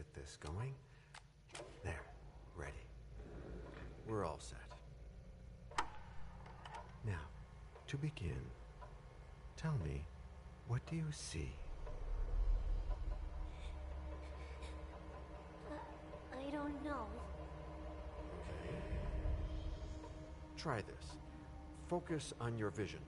get this going. There, ready. We're all set. Now, to begin, tell me, what do you see? I don't know. Okay. Try this. Focus on your vision.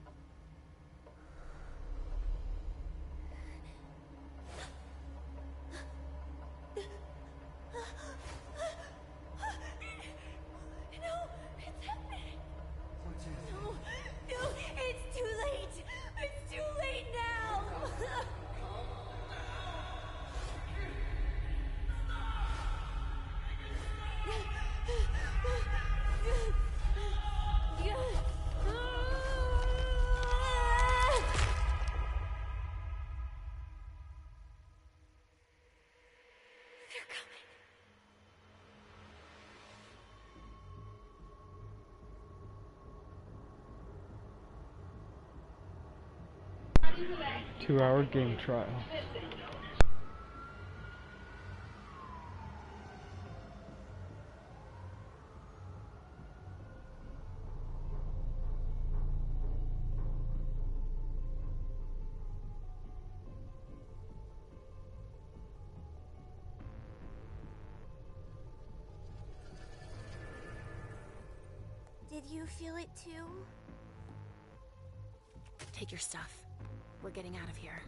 Two-hour game trial. Did you feel it too? Take your stuff. We're getting out of here.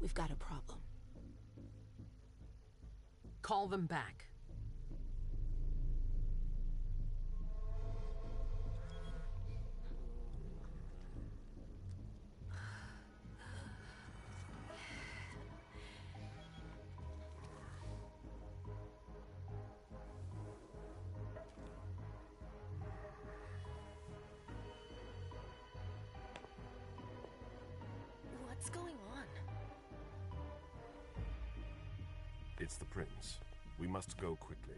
We've got a problem. Call them back. What's going on? It's the prince. We must go quickly.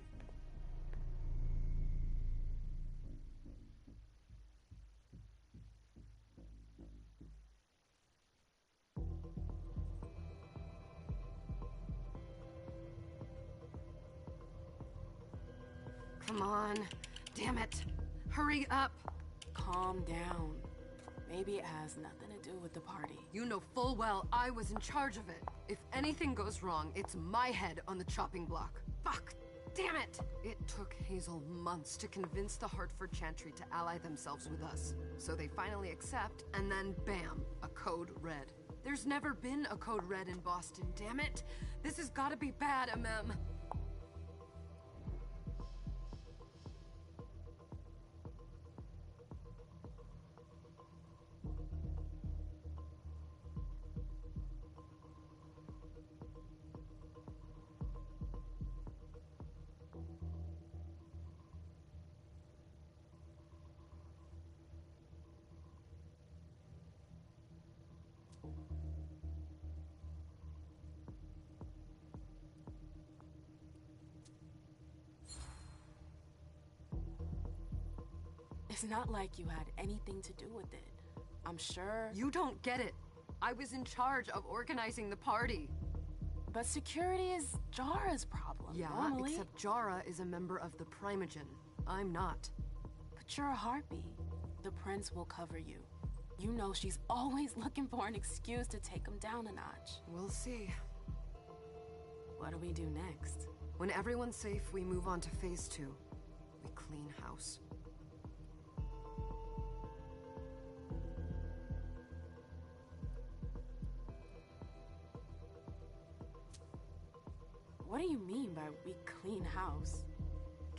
Come on. Damn it. Hurry up. Calm down. Maybe it has nothing to do with the party. You know full well I was in charge of it. If anything goes wrong, it's my head on the chopping block. Fuck! Damn it! It took Hazel months to convince the Hartford Chantry to ally themselves with us. So they finally accept, and then bam, a code red. There's never been a code red in Boston, damn it! This has gotta be bad, MM. It's not like you had anything to do with it. I'm sure... You don't get it. I was in charge of organizing the party. But security is Jara's problem, Yeah, normally. except Jara is a member of the Primogen. I'm not. But you're a harpy. The prince will cover you. You know she's always looking for an excuse to take him down a notch. We'll see. What do we do next? When everyone's safe, we move on to phase 2. We clean house. What do you mean by we clean house?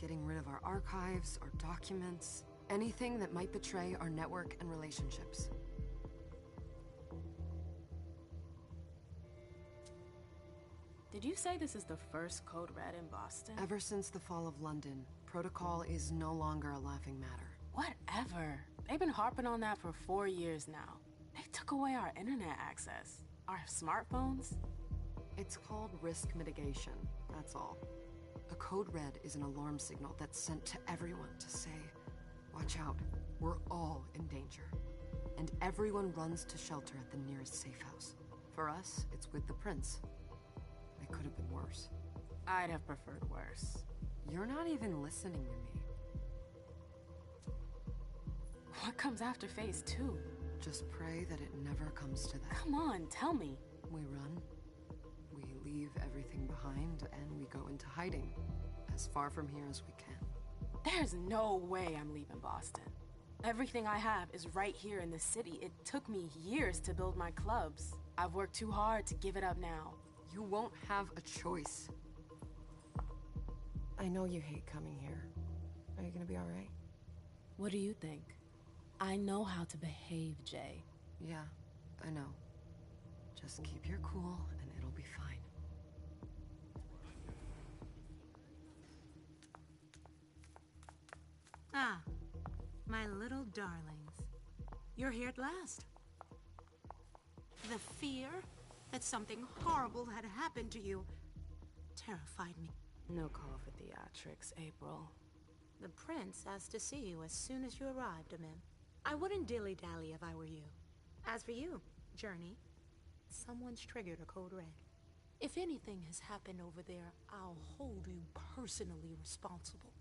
Getting rid of our archives, our documents, anything that might betray our network and relationships. Did you say this is the first code red in Boston? Ever since the fall of London, protocol is no longer a laughing matter. Whatever. They've been harping on that for 4 years now. They took away our internet access. Our smartphones. It's called risk mitigation, that's all. A code red is an alarm signal that's sent to everyone to say, Watch out. We're all in danger. And everyone runs to shelter at the nearest safe house. For us, it's with the prince. It could have been worse. I'd have preferred worse. You're not even listening to me. What comes after phase 2? Just pray that it never comes to that. Come on, tell me. We run. We leave everything behind, and we go into hiding. As far from here as we can. There's no way I'm leaving Boston. Everything I have is right here in the city. It took me years to build my clubs. I've worked too hard to give it up now. You won't have a choice. I know you hate coming here. Are you gonna be alright? What do you think? I know how to behave, Jay. Yeah, I know. Just keep your cool, and it'll be fine. Ah, my little darlings. You're here at last. The fear that something horrible had happened to you terrified me. No call for theatrics, April. The prince asked to see you as soon as you arrived, Amim. I wouldn't dilly-dally if I were you. As for you, Journey, someone's triggered a code red. If anything has happened over there, I'll hold you personally responsible.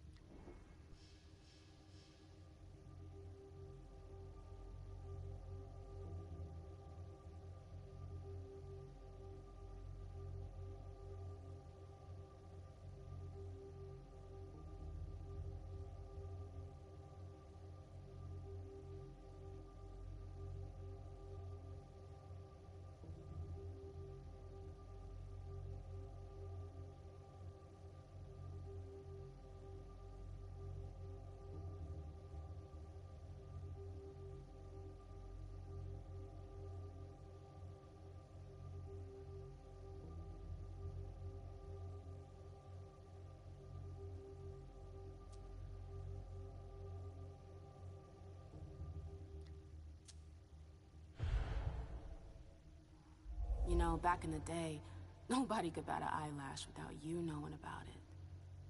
You know, back in the day, nobody could bat an eyelash without you knowing about it.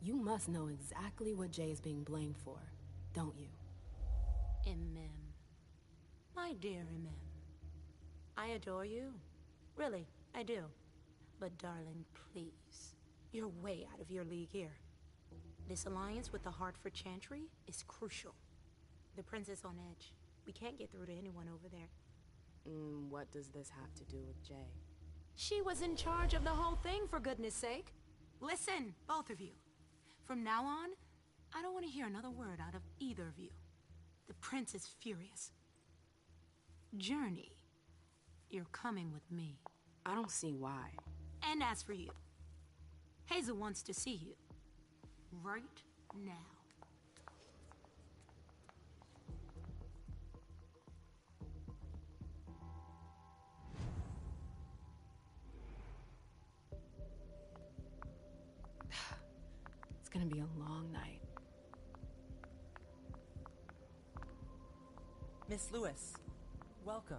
You must know exactly what Jay is being blamed for, don't you? Imim. My dear Imim. I adore you. Really, I do. But darling, please. You're way out of your league here. This alliance with the Hartford Chantry is crucial. The prince is on edge. We can't get through to anyone over there. What does this have to do with Jay? She was in charge of the whole thing, for goodness sake. Listen, both of you. From now on, I don't want to hear another word out of either of you. The prince is furious. Journey, you're coming with me. I don't see why. And as for you, Hazel wants to see you. Right now. It's gonna be a long night. Miss Lewis, welcome.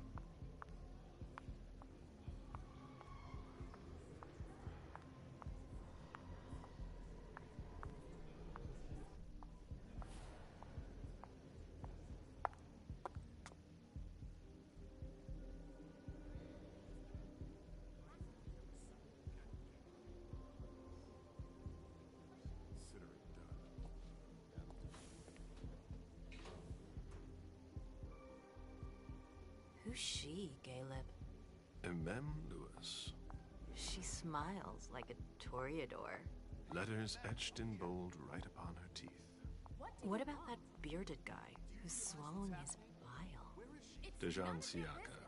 Who's she, Caleb? Mem Lewis. She smiles like a toreador. Letters etched in bold right upon her teeth. What about that bearded guy who's swallowing his bile? Dejan Siaka.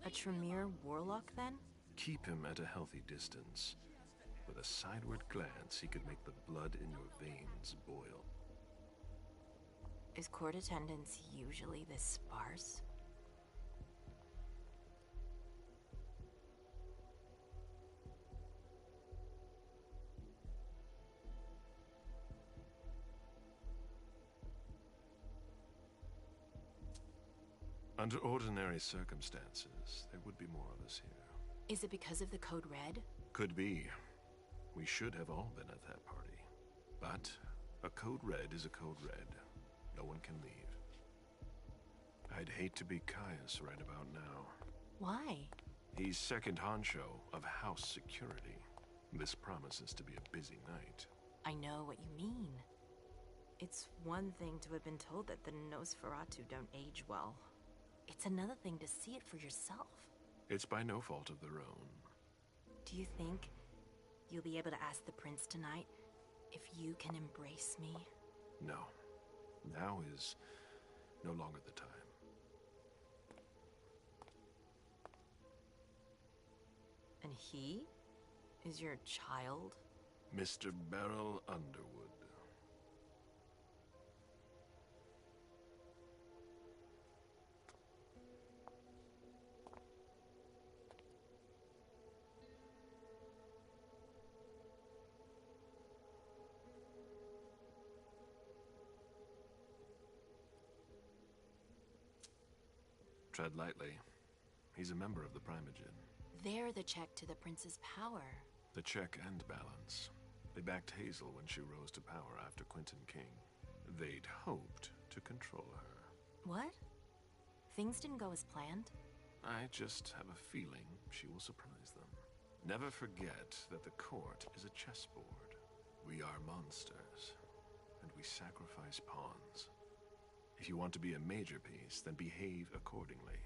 A Tremere warlock, then? Keep him at a healthy distance. With a sideward glance, he could make the blood in your veins boil. Is court attendance usually this sparse? Under ordinary circumstances, there would be more of us here. Is it because of the Code Red? Could be. We should have all been at that party. But a Code Red is a Code Red. No one can leave. I'd hate to be Caius right about now. Why? He's second honcho of house security. This promises to be a busy night. I know what you mean. It's one thing to have been told that the Nosferatu don't age well. It's another thing to see it for yourself. It's by no fault of their own. Do you think you'll be able to ask the prince tonight if you can embrace me? No. Now is no longer the time. And he is your child? Mr. Beryl Underwood. Tread lightly. He's a member of the Primogen. They're the check to the prince's power. The check and balance. They backed Hazel when she rose to power after Quentin King. They'd hoped to control her. What? Things didn't go as planned? I just have a feeling she will surprise them. Never forget that the court is a chessboard. We are monsters, and we sacrifice pawns. If you want to be a major piece, then behave accordingly.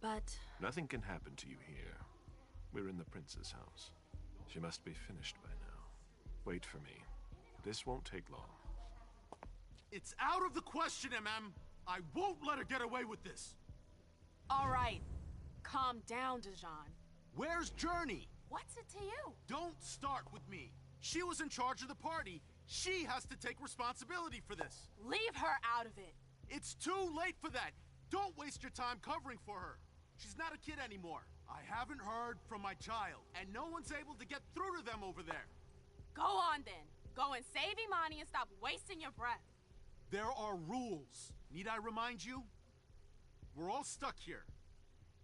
But... Nothing can happen to you here. We're in the prince's house. She must be finished by now. Wait for me. This won't take long. It's out of the question, MM! I won't let her get away with this! All right. Calm down, Dijon. Where's Journey? What's it to you? Don't start with me. She was in charge of the party. She has to take responsibility for this. Leave her out of it. It's too late for that. Don't waste your time covering for her. She's not a kid anymore. I haven't heard from my child, and no one's able to get through to them over there. Go on then. Go and save Imani and stop wasting your breath. There are rules. Need I remind you? We're all stuck here.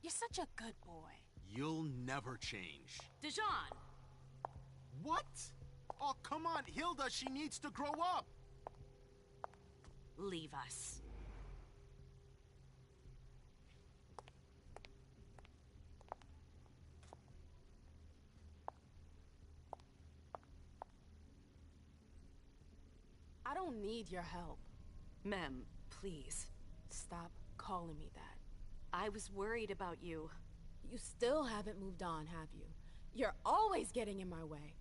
You're such a good boy. You'll never change. Dijon! What? Oh, come on, Hilda, she needs to grow up. leave us. I don't need your help. Mem, please. Stop calling me that. I was worried about you. You still haven't moved on, have you? You're always getting in my way.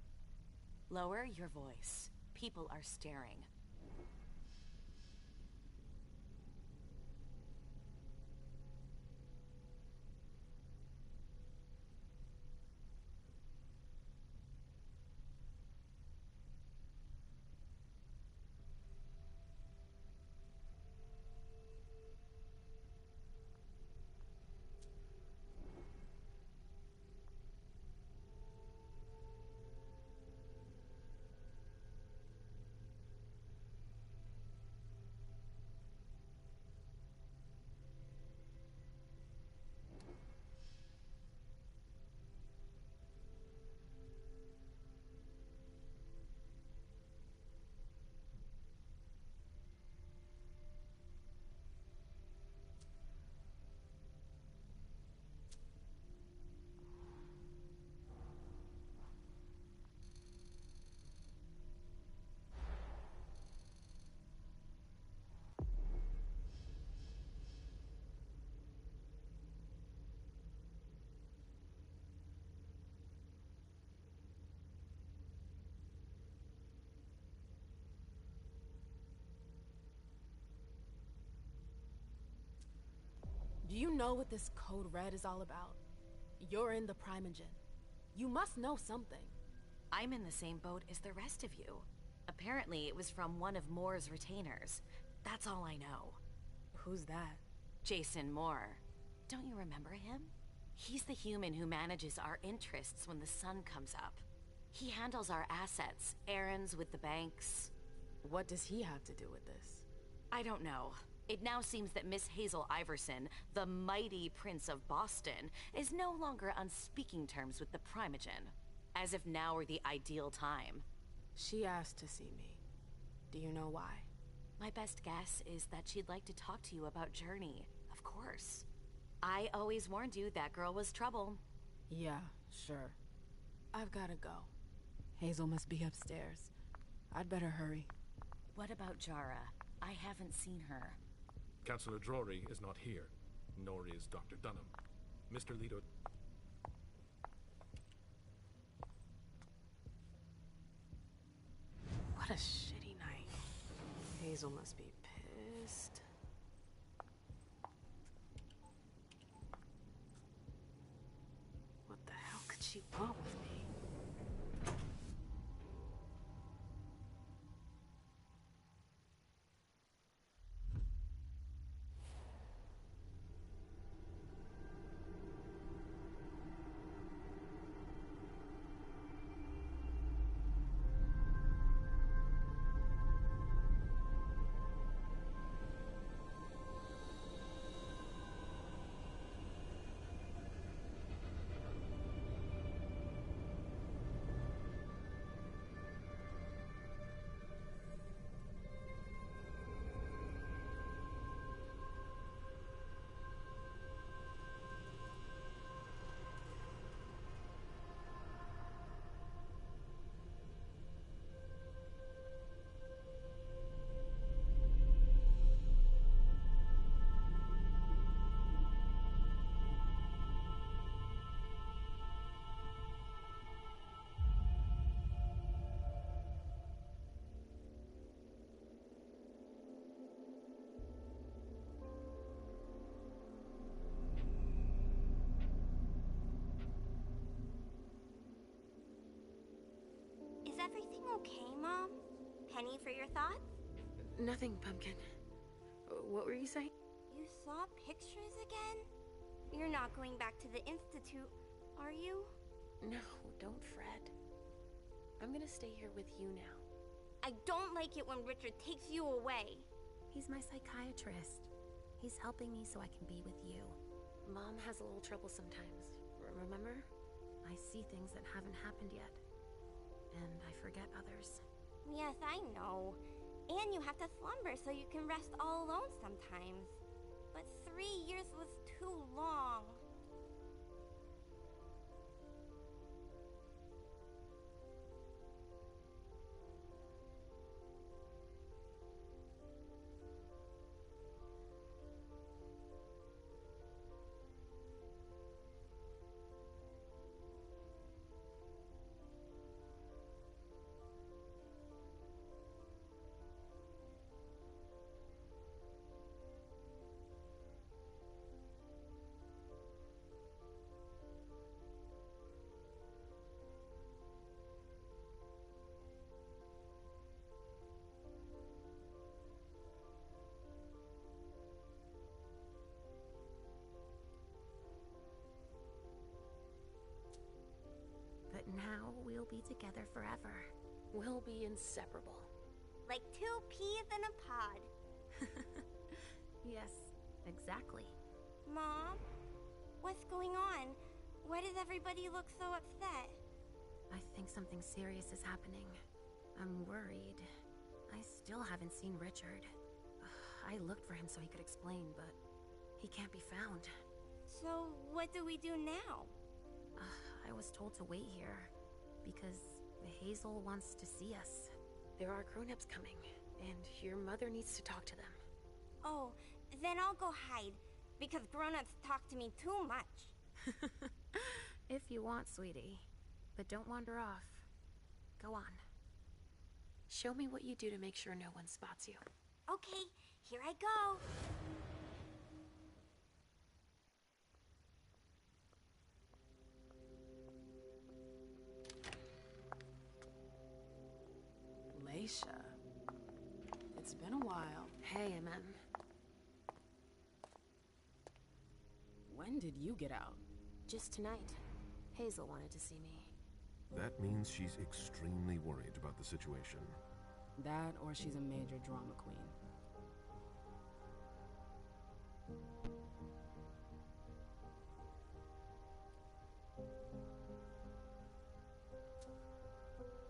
Lower your voice. People are staring. Do you know what this Code Red is all about? You're in the Primogen. You must know something. I'm in the same boat as the rest of you. Apparently, it was from one of Moore's retainers. That's all I know. Who's that? Jason Moore. Don't you remember him? He's the human who manages our interests when the sun comes up. He handles our assets, errands with the banks. What does he have to do with this? I don't know. It now seems that Miss Hazel Iverson, the mighty Prince of Boston, is no longer on speaking terms with the Primogen. As if now were the ideal time. She asked to see me. Do you know why? My best guess is that she'd like to talk to you about Journey. Of Of course. I always warned you that girl was trouble. Yeah, sure. I've gotta go. Hazel must be upstairs. I'd better hurry. What about Jara? I haven't seen her. Counselor Drury is not here, nor is Dr. Dunham. Mr. Lido... What a shitty night. Hazel must be pissed. What the hell could she want with me? Is everything okay, Mom? Penny for your thoughts? Nothing, Pumpkin. What were you saying? You saw pictures again? You're not going back to the Institute, are you? No, don't fret. I'm gonna stay here with you now. I don't like it when Richard takes you away. He's my psychiatrist. He's helping me so I can be with you. Mom has a little trouble sometimes, remember? I see things that haven't happened yet. And I forget others. Yes, I know. And you have to slumber so you can rest all alone sometimes. But 3 years was too long. But now we'll be together forever. We'll be inseparable. Like 2 peas in a pod. Yes, exactly. Mom? What's going on? Why does everybody look so upset? I think something serious is happening. I'm worried. I still haven't seen Richard. I looked for him so he could explain, but he can't be found. So, what do we do now? I was told to wait here, because Hazel wants to see us. There are grown-ups coming, and your mother needs to talk to them. Oh, then I'll go hide, because grown-ups talk to me too much. If you want, sweetie. But don't wander off. Go on. Show me what you do to make sure no one spots you. Okay, here I go. Leisha. It's been a while. Hey, MM. When did you get out? Just tonight. Hazel wanted to see me. That means she's extremely worried about the situation. That, or she's a major drama queen.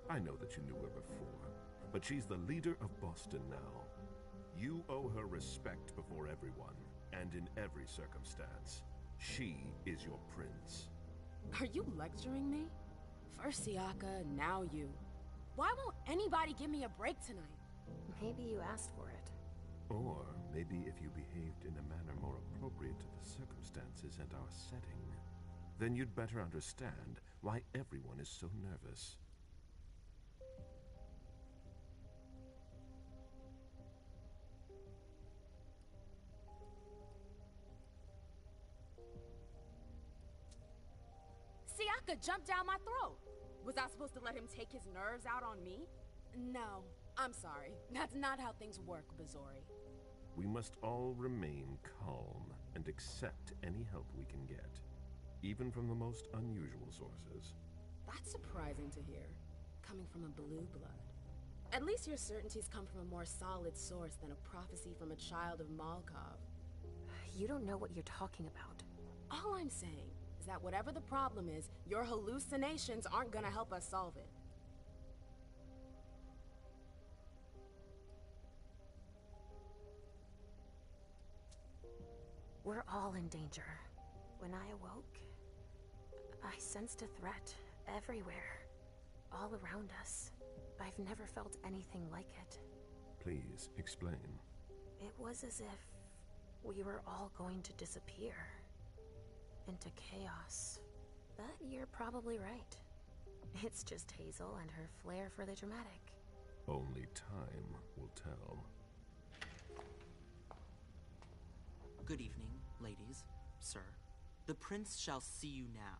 I know that you knew her before, but she's the leader of Boston now. You owe her respect before everyone. And in every circumstance, she is your prince. Are you lecturing me? First Siaka, now you. Why won't anybody give me a break tonight? Maybe you asked for it. Or maybe if you behaved in a manner more appropriate to the circumstances and our setting, then you'd better understand why everyone is so nervous. Siaka jumped down my throat. Was I supposed to let him take his nerves out on me? No, I'm sorry. That's not how things work, Bazori. We must all remain calm and accept any help we can get, even from the most unusual sources. That's surprising to hear, coming from a blue blood. At least your certainties come from a more solid source than a prophecy from a child of Malkov. You don't know what you're talking about. All I'm saying is that whatever the problem is, your hallucinations aren't gonna help us solve it. We're all in danger. When I awoke, I sensed a threat everywhere, all around us. I've never felt anything like it. Please, explain. It was as if we were all going to disappear into chaos. But you're probably right. It's just Hazel and her flair for the dramatic. Only time will tell. Good evening, ladies, sir. The prince shall see you now.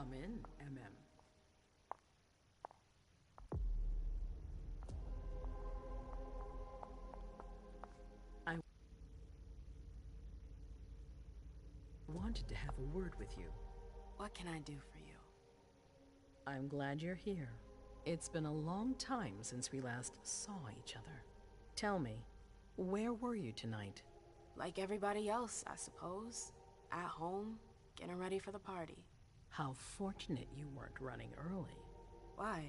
Come in, MM. I wanted to have a word with you. What can I do for you? I'm glad you're here. It's been a long time since we last saw each other. Tell me, where were you tonight? Like everybody else, I suppose. At home, getting ready for the party. How fortunate you weren't running early. Why?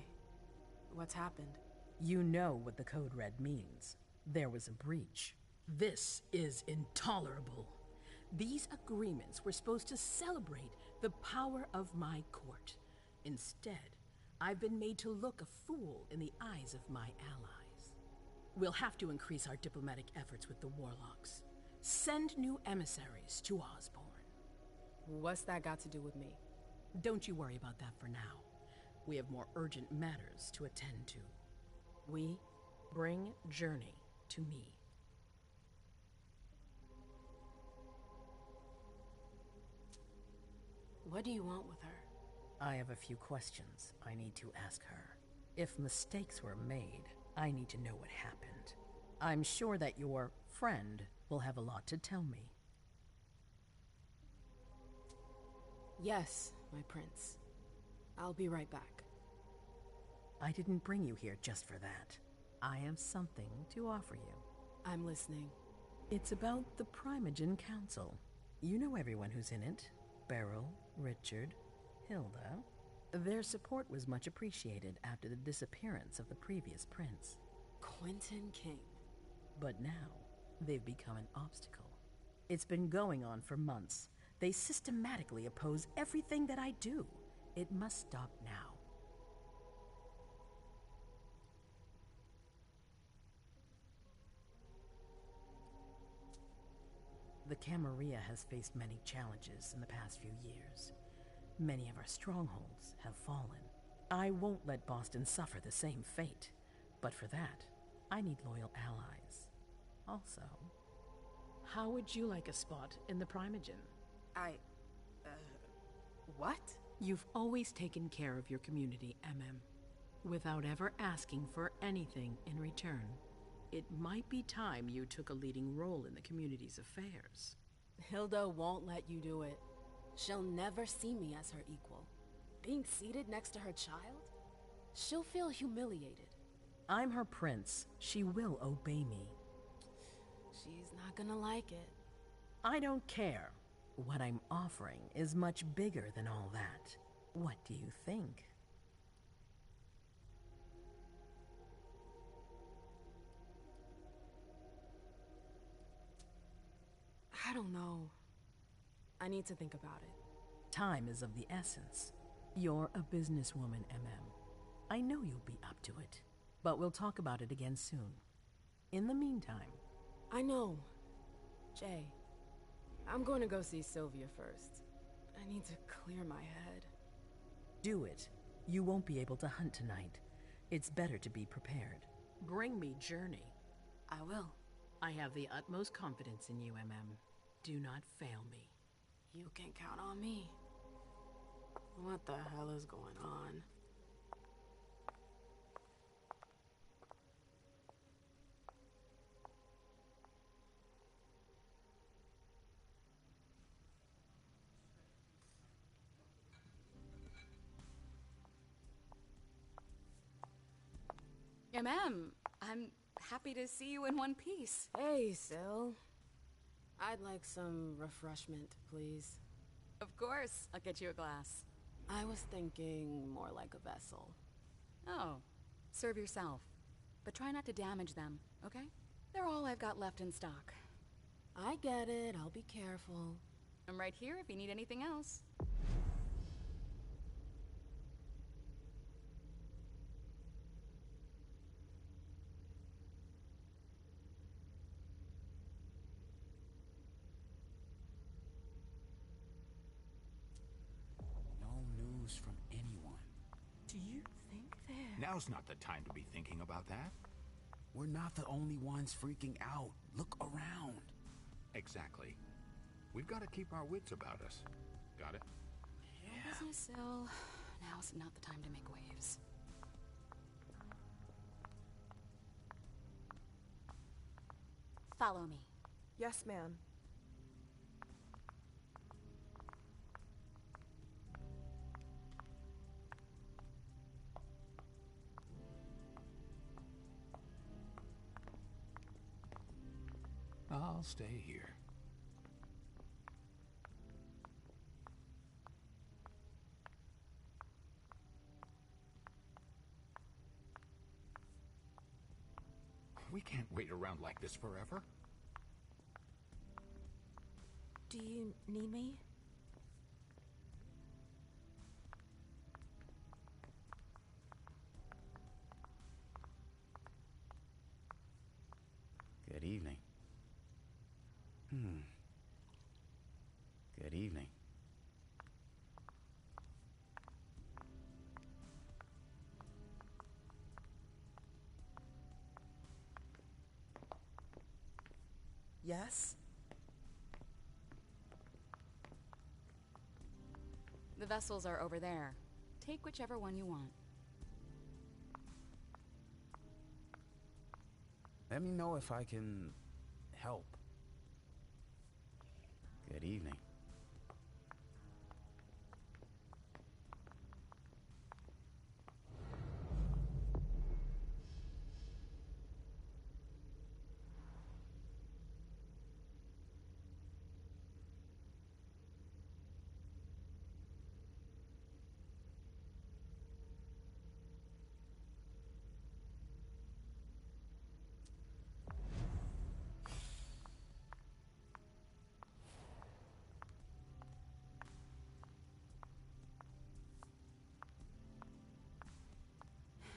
What's happened? You know what the Code Red means. There was a breach. This is intolerable. These agreements were supposed to celebrate the power of my court. Instead, I've been made to look a fool in the eyes of my allies. We'll have to increase our diplomatic efforts with the Warlocks. Send new emissaries to Osborn. What's that got to do with me? Don't you worry about that for now. We have more urgent matters to attend to. We bring Journey to me. What do you want with her? I have a few questions I need to ask her. If mistakes were made, I need to know what happened. I'm sure that your friend will have a lot to tell me. Yes, my prince. I'll be right back. I didn't bring you here just for that. I have something to offer you. I'm listening. It's about the Primogen Council. You know everyone who's in it. Beryl, Richard, Hilda. Their support was much appreciated after the disappearance of the previous prince. Quentin King. But now, they've become an obstacle. It's been going on for months. They systematically oppose everything that I do. It must stop now. The Camarilla has faced many challenges in the past few years. Many of our strongholds have fallen. I won't let Boston suffer the same fate. But for that, I need loyal allies. Also, how would you like a spot in the Primogen? What? You've always taken care of your community, without ever asking for anything in return. It might be time you took a leading role in the community's affairs. Hilda won't let you do it. She'll never see me as her equal. Being seated next to her child? She'll feel humiliated. I'm her prince. She will obey me. She's not gonna like it. I don't care. What I'm offering is much bigger than all that. What do you think? I don't know. I need to think about it. Time is of the essence. You're a businesswoman, I know you'll be up to it. But we'll talk about it again soon. In the meantime... I know. Jay, I'm going to go see Sylvia first. I need to clear my head. Do it. You won't be able to hunt tonight. It's better to be prepared. Bring me Journey. I will. I have the utmost confidence in you, Do not fail me. You can count on me. What the hell is going on? I'm happy to see you in one piece. Hey, Syl. I'd like some refreshment, please. Of course, I'll get you a glass. I was thinking more like a vessel. Oh, serve yourself. But try not to damage them, okay? They're all I've got left in stock. I get it, I'll be careful. I'm right here if you need anything else. From anyone. Do you think that... Now's not the time to be thinking about that. We're not the only ones freaking out. Look around. Exactly. We've got to keep our wits about us. Got it? No business, Sil. Now's not the time to make waves. Follow me. Yes, ma'am. I'll stay here. We can't wait around like this forever. Do you need me? Good evening. Good evening. Yes? The vessels are over there. Take whichever one you want. Let me know if I can help. Good evening.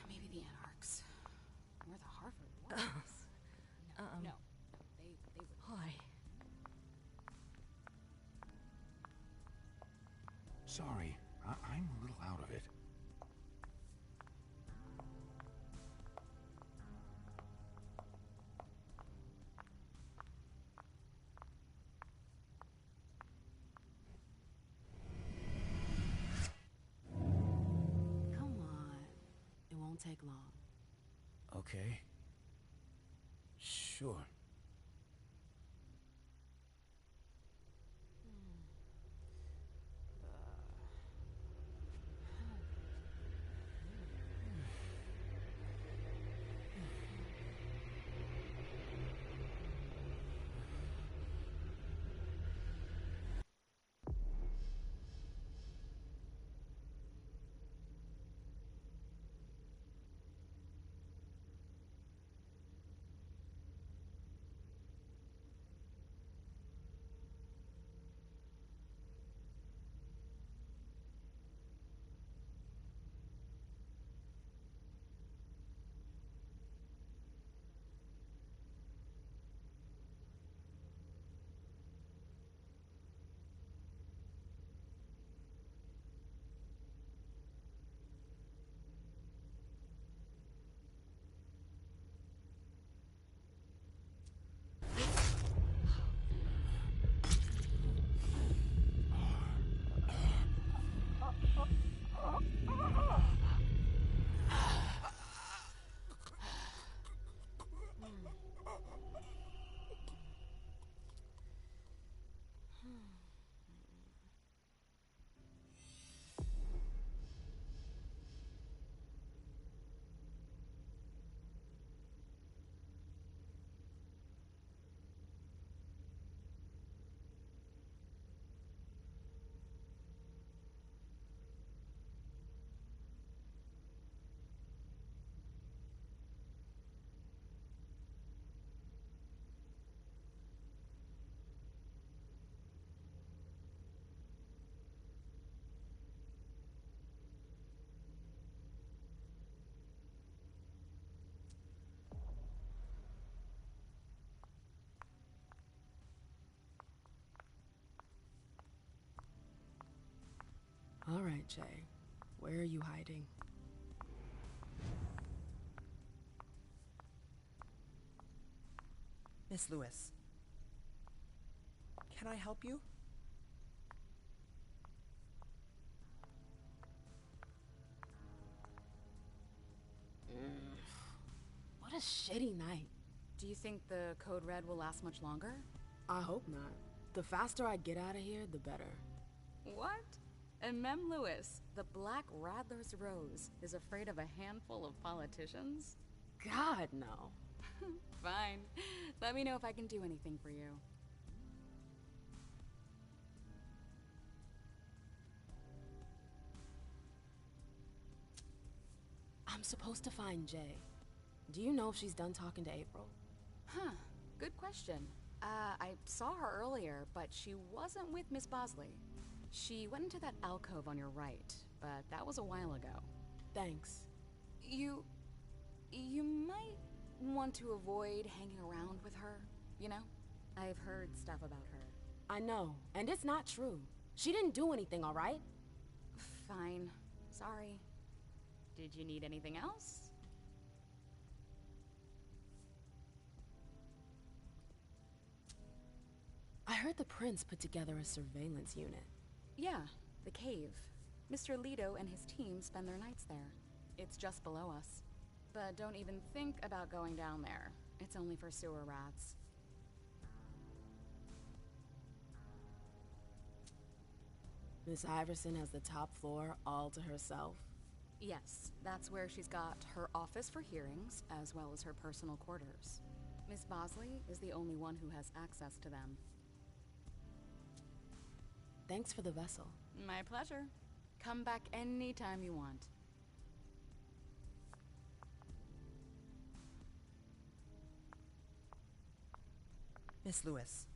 Maybe the Anarchs. Or the Harvard Boys. No, they would. Hi. Sorry, I'm a little out of it. Come on. It won't take long. Okay. Sure. All right, Jay. Where are you hiding? Miss Lewis. Can I help you? What a shitty night. Do you think the Code Red will last much longer? I hope not. The faster I get out of here, the better. What? And Mem Lewis, the Black Rattler's Rose, is afraid of a handful of politicians? God, no. Fine. Let me know if I can do anything for you. I'm supposed to find Jay. Do you know if she's done talking to April? Huh. Good question. I saw her earlier, but she wasn't with Miss Bosley. She went into that alcove on your right, but that was a while ago. Thanks. You might want to avoid hanging around with her, you know? I've heard stuff about her. I know, and it's not true. She didn't do anything, all right? Fine. Sorry. Did you need anything else? I heard the Prince put together a surveillance unit. Yeah, the cave. Mr. Leto and his team spend their nights there. It's just below us. But don't even think about going down there. It's only for sewer rats. Miss Iverson has the top floor all to herself? Yes, that's where she's got her office for hearings, as well as her personal quarters. Miss Bosley is the only one who has access to them. Thanks for the vessel. My pleasure. Come back anytime you want. Miss Lewis.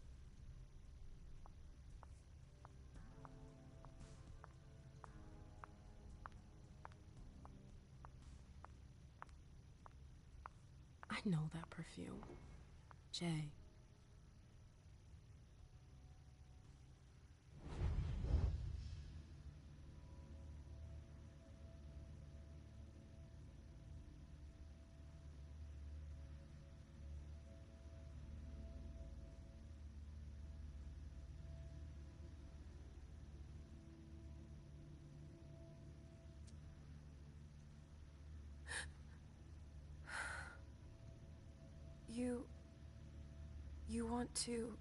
I know that perfume. Jay. You want to...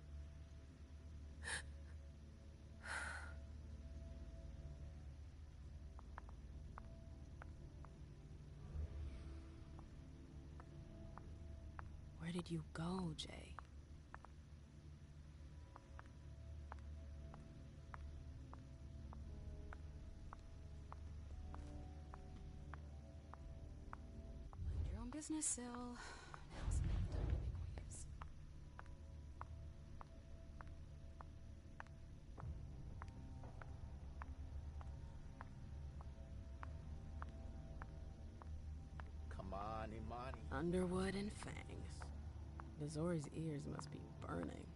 Where did you go, Jay? Mind your own business, Syl. Now's not the time to make waves. Come on, Imani. Underwood and fangs. Zori's ears must be burning.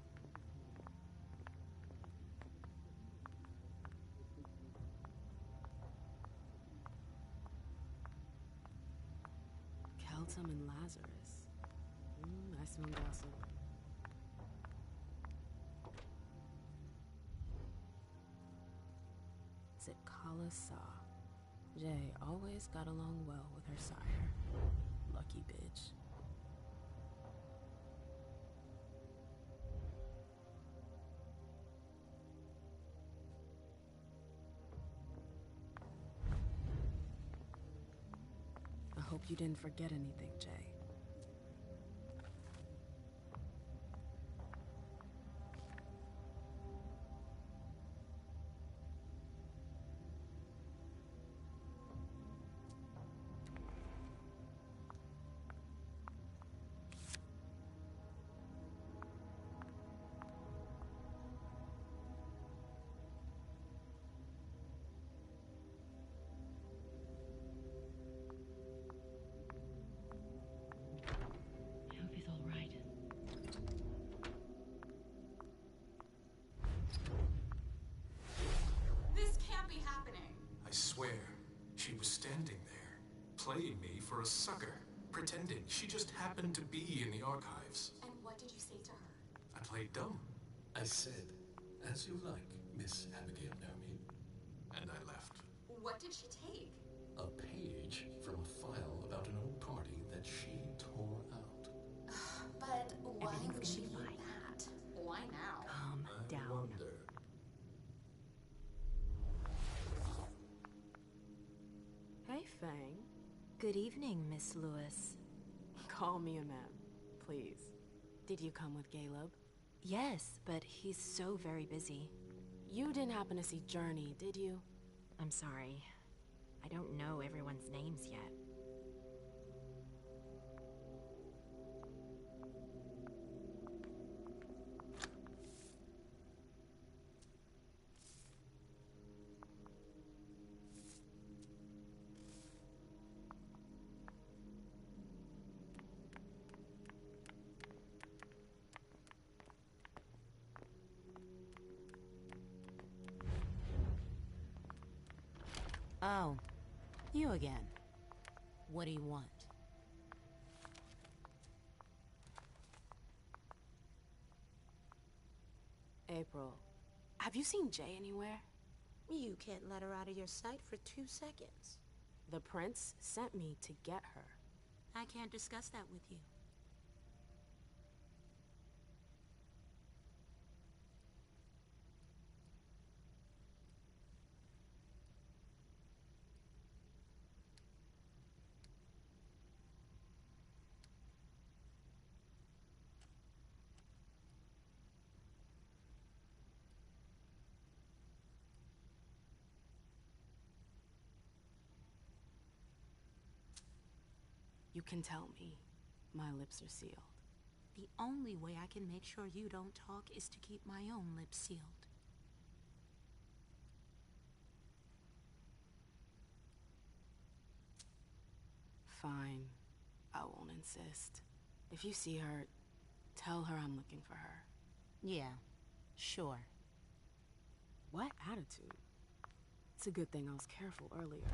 Keltum and Lazarus. I smell gossip. Zitkala Saw. Jay always got along well with her sire. Lucky bitch. I hope you didn't forget anything, Jay. Playing me for a sucker, pretending she just happened to be in the archives. And what did you say to her? I played dumb. I said, as you like, Miss Abigail Naomi. And I left. What did she take? A page from a file about an old porn Good evening, Miss Lewis. Call me a ma'am, please. Did you come with Caleb? Yes, but he's so very busy. You didn't happen to see Journey, did you? I'm sorry. I don't know everyone's names yet. Oh, you again. What do you want? April, have you seen Jay anywhere? You can't let her out of your sight for 2 seconds. The prince sent me to get her. I can't discuss that with you. You can tell me. My lips are sealed. The only way I can make sure you don't talk is to keep my own lips sealed. Fine. I won't insist. If you see her, tell her I'm looking for her. Yeah, sure. What attitude? It's a good thing I was careful earlier.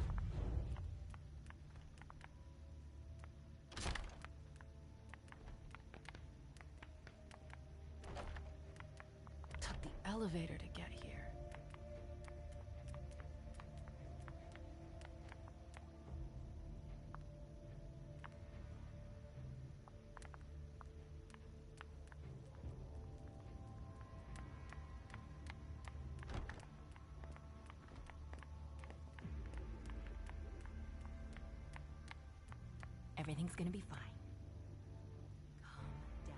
Took the elevator to get here. Everything's gonna be fine. Calm down.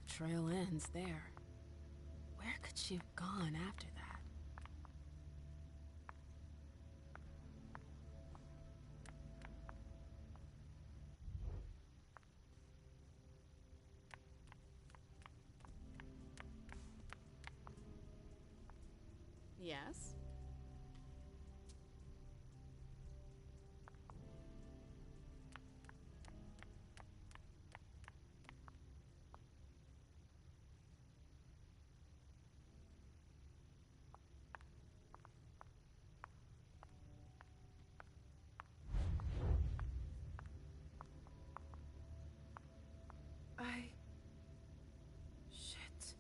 Trail ends there. Where could she have gone after that? Yes? Shit.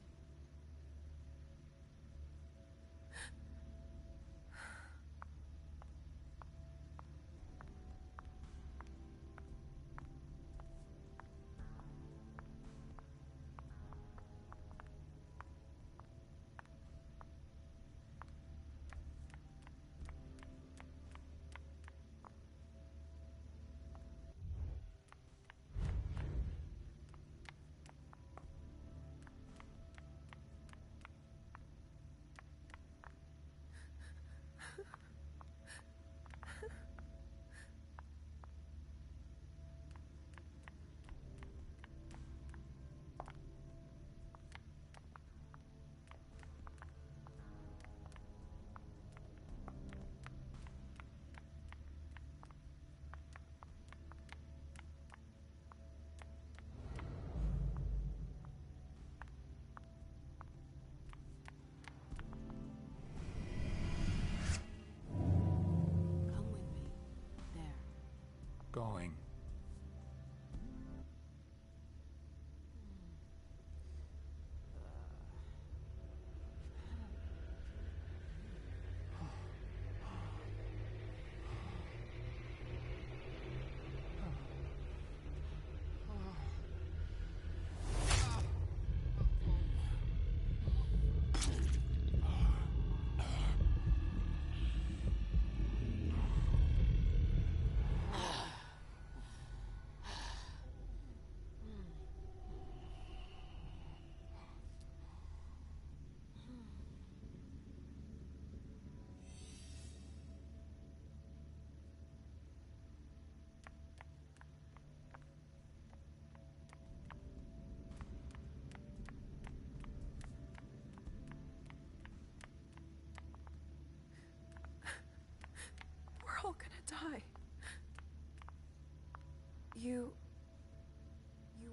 You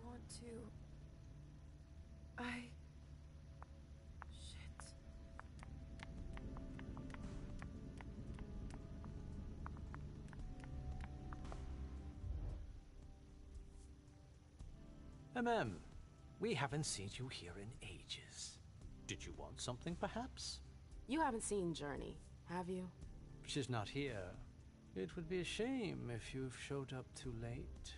want to... Shit. We haven't seen you here in ages. Did you want something, perhaps? You haven't seen Journey, have you? She's not here. It would be a shame if you've showed up too late.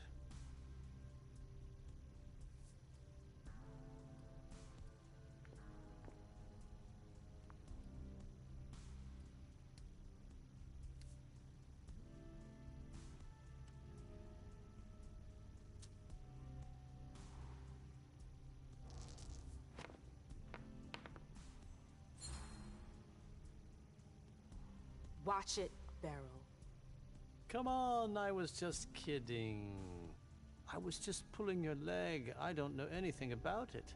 Watch it, Beryl. Come on, I was just kidding. I was just pulling your leg. I don't know anything about it.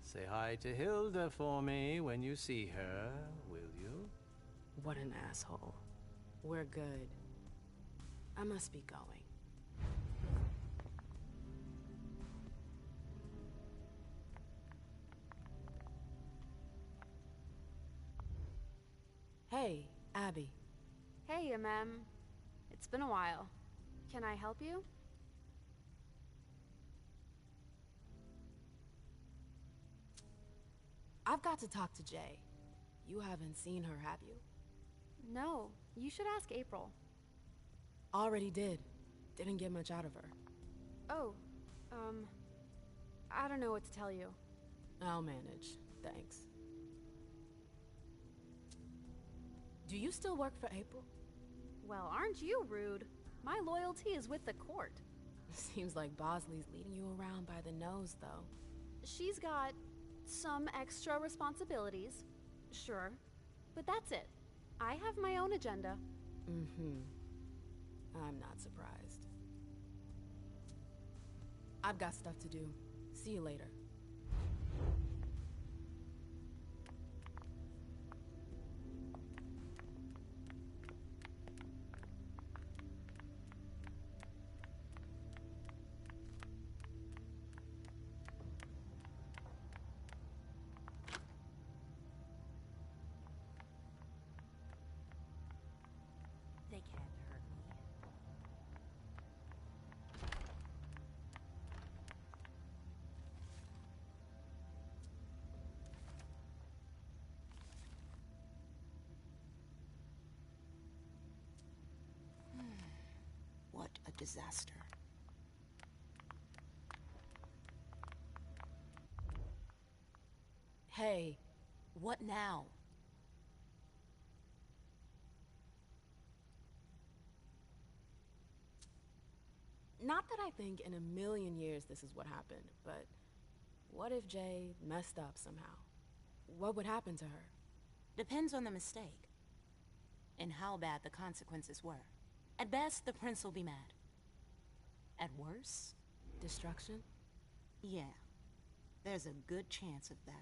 Say hi to Hilda for me when you see her, will you? What an asshole. We're good. I must be going. Hey, Abby. Hey, it's been a while. Can I help you? I've got to talk to Jay. You haven't seen her, have you? No, you should ask April. Already did. Didn't get much out of her. Oh, I don't know what to tell you. I'll manage. Thanks. Do you still work for April? Well, aren't you rude? My loyalty is with the court. Seems like Bosley's leading you around by the nose, though. She's got some extra responsibilities, sure, but that's it. I have my own agenda. I'm not surprised. I've got stuff to do. See you later. They can't hurt me. What a disaster. Hey, what now? Not that I think in a million years this is what happened, but what if Jay messed up somehow? What would happen to her? Depends on the mistake. And how bad the consequences were. At best, the prince will be mad. At worst? Destruction? Yeah. There's a good chance of that.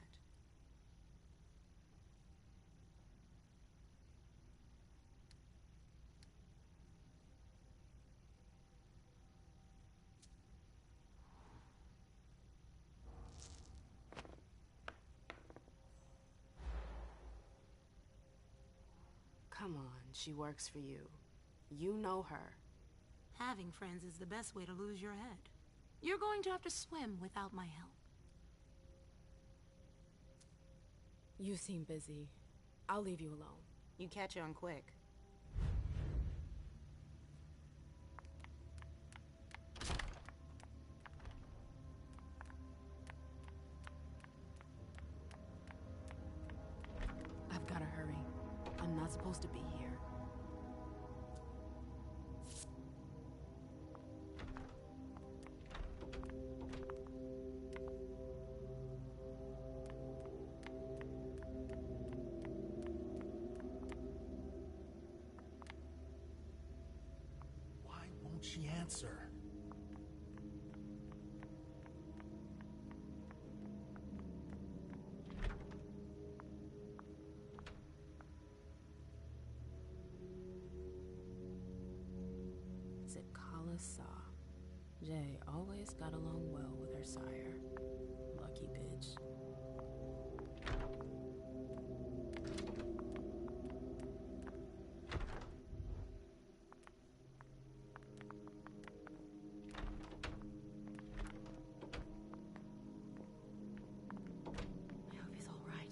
Come on, she works for you. You know her. Having friends is the best way to lose your head. You're going to have to swim without my help. You seem busy. I'll leave you alone. You catch on quick. I've gotta hurry. I'm not supposed to be here. Why won't she answer? Is it Kala Saw? Jay, always got along well with her sire. Lucky bitch. I hope he's all right.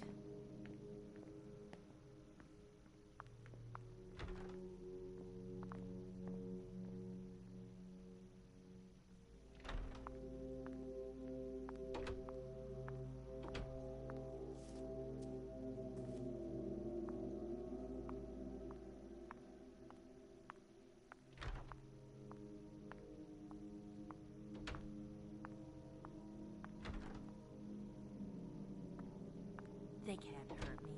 They can't hurt me.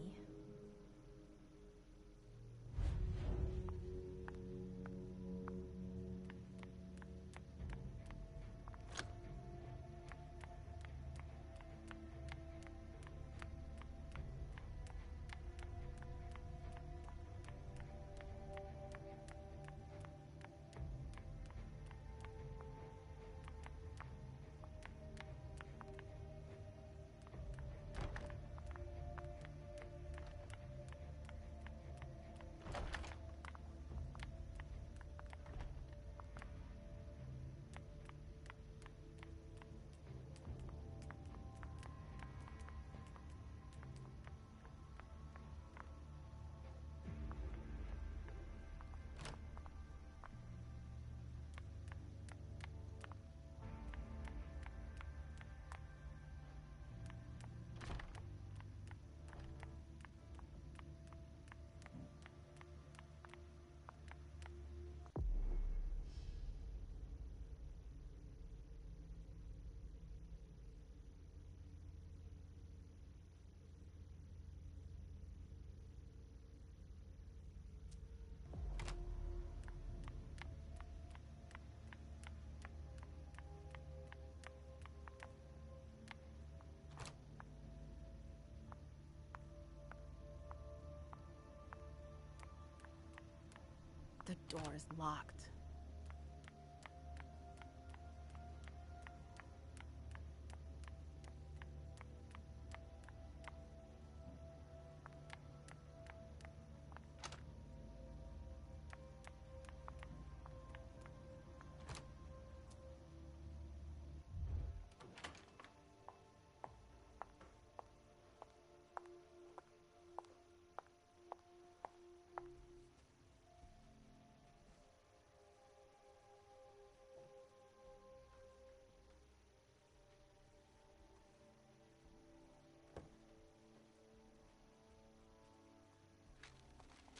The door is locked.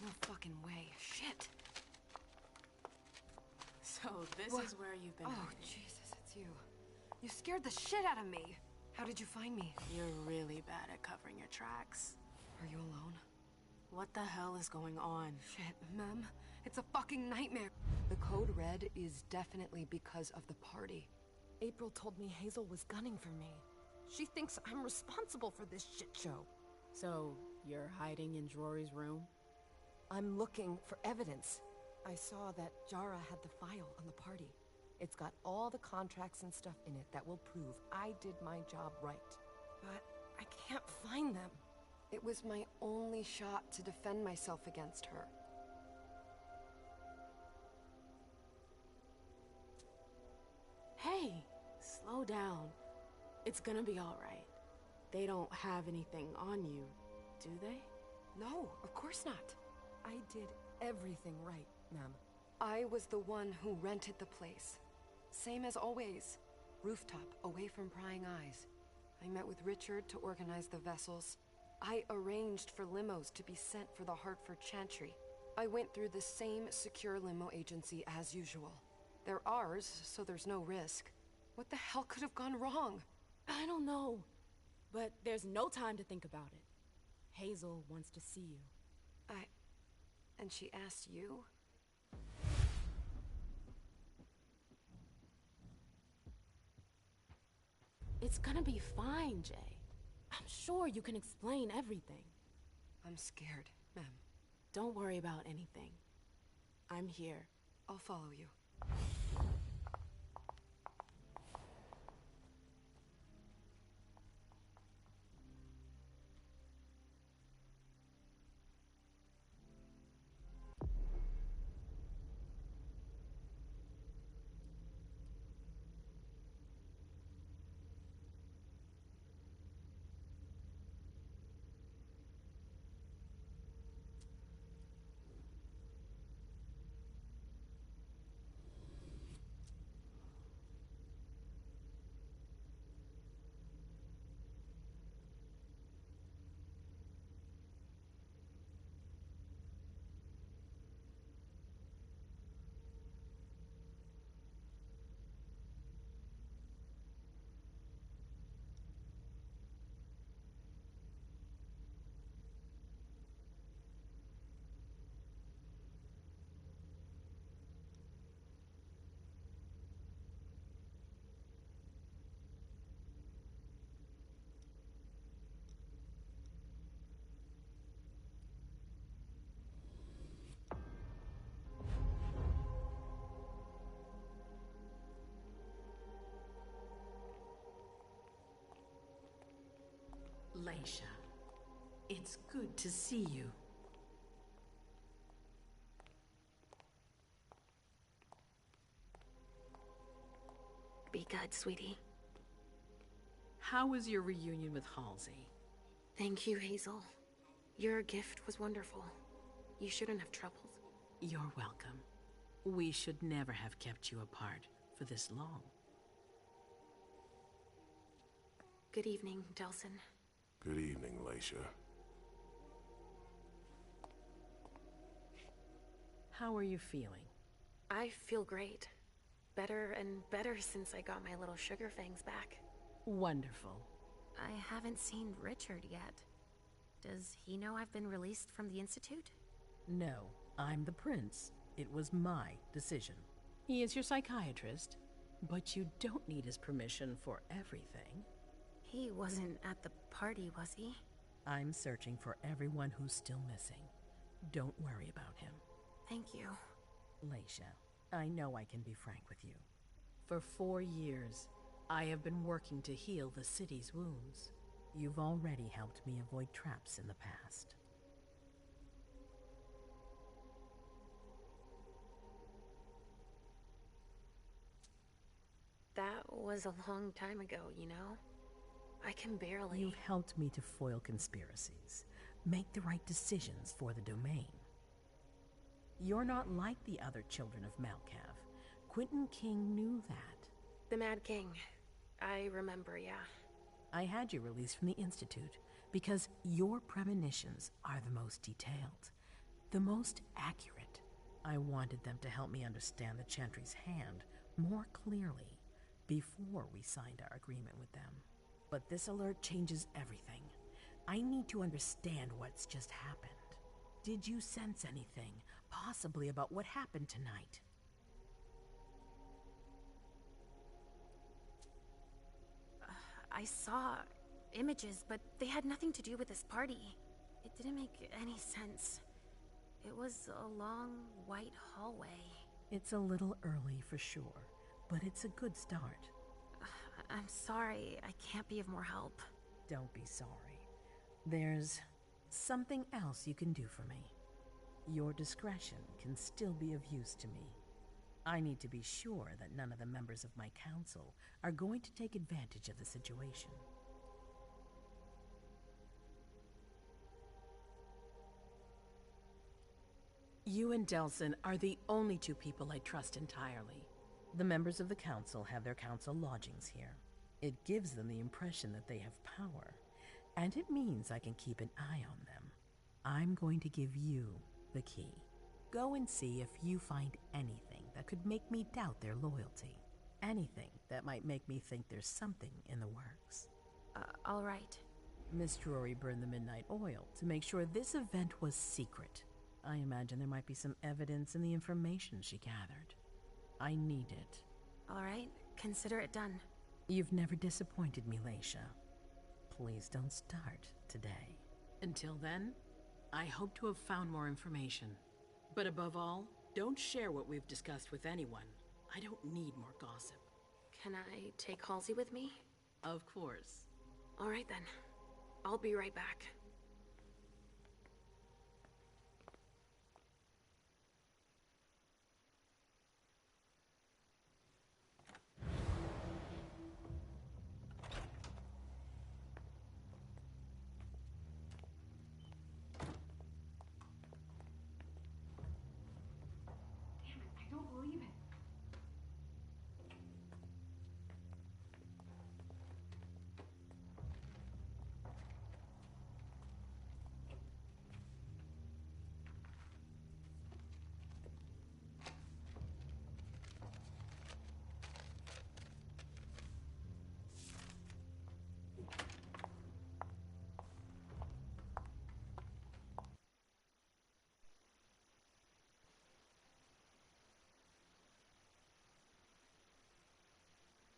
No fucking way. Shit. So this What? is where you've been Oh, hiding. Jesus, it's you. You scared the shit out of me. How did you find me? You're really bad at covering your tracks. Are you alone? What the hell is going on? Shit, Mem. It's a fucking nightmare. The code red is definitely because of the party. April told me Hazel was gunning for me. She thinks I'm responsible for this shit show. So, you're hiding in Rory's room? I'm looking for evidence. I saw that Jara had the file on the party. It's got all the contracts and stuff in it that will prove I did my job right. But I can't find them. It was my only shot to defend myself against her. Hey, slow down. It's gonna be alright. They don't have anything on you, do they? No, of course not. I did everything right, Mem. I was the one who rented the place. Same as always. Rooftop, away from prying eyes. I met with Richard to organize the vessels. I arranged for limos to be sent for the Hartford Chantry. I went through the same secure limo agency as usual. They're ours, so there's no risk. What the hell could have gone wrong? I don't know. But there's no time to think about it. Hazel wants to see you. And she asked you? It's gonna be fine, Jay. I'm sure you can explain everything. I'm scared, Mem. Don't worry about anything. I'm here. I'll follow you. Leisha, it's good to see you. Be good, sweetie. How was your reunion with Halsey? Thank you, Hazel. Your gift was wonderful. You shouldn't have troubled. You're welcome. We should never have kept you apart for this long. Good evening, Delsin. Good evening, Leisha. How are you feeling? I feel great. Better and better since I got my little sugar fangs back. Wonderful. I haven't seen Richard yet. Does he know I've been released from the Institute? No, I'm the prince. It was my decision. He is your psychiatrist, but you don't need his permission for everything. He wasn't at the party, was he? I'm searching for everyone who's still missing. Don't worry about him. Thank you. Leisha, I know I can be frank with you. For 4 years, I have been working to heal the city's wounds. You've already helped me avoid traps in the past. That was a long time ago, you know? I can barely... You've helped me to foil conspiracies, make the right decisions for the domain. You're not like the other children of Malkav. Quentin King knew that. The Mad King. I remember, yeah. I had you released from the Institute because your premonitions are the most detailed, the most accurate. I wanted them to help me understand the Chantry's hand more clearly before we signed our agreement with them. But this alert changes everything. I need to understand what's just happened. Did you sense anything, possibly about what happened tonight? I saw images, but they had nothing to do with this party. It didn't make any sense. It was a long, white hallway. It's a little early for sure, but it's a good start. I'm sorry, I can't be of more help. Don't be sorry. There's something else you can do for me. Your discretion can still be of use to me. I need to be sure that none of the members of my council are going to take advantage of the situation. You and Delsin are the only two people I trust entirely. The members of the council have their council lodgings here. It gives them the impression that they have power, and it means I can keep an eye on them. I'm going to give you the key. Go and see if you find anything that could make me doubt their loyalty. Anything that might make me think there's something in the works. All right. Miss Drury burned the midnight oil to make sure this event was secret. I imagine there might be some evidence in the information she gathered. I need it. All right, consider it done. You've never disappointed me, Leisha. Please don't start today. Until then, I hope to have found more information. But above all, don't share what we've discussed with anyone. I don't need more gossip. Can I take Halsey with me? Of course. All right then. I'll be right back.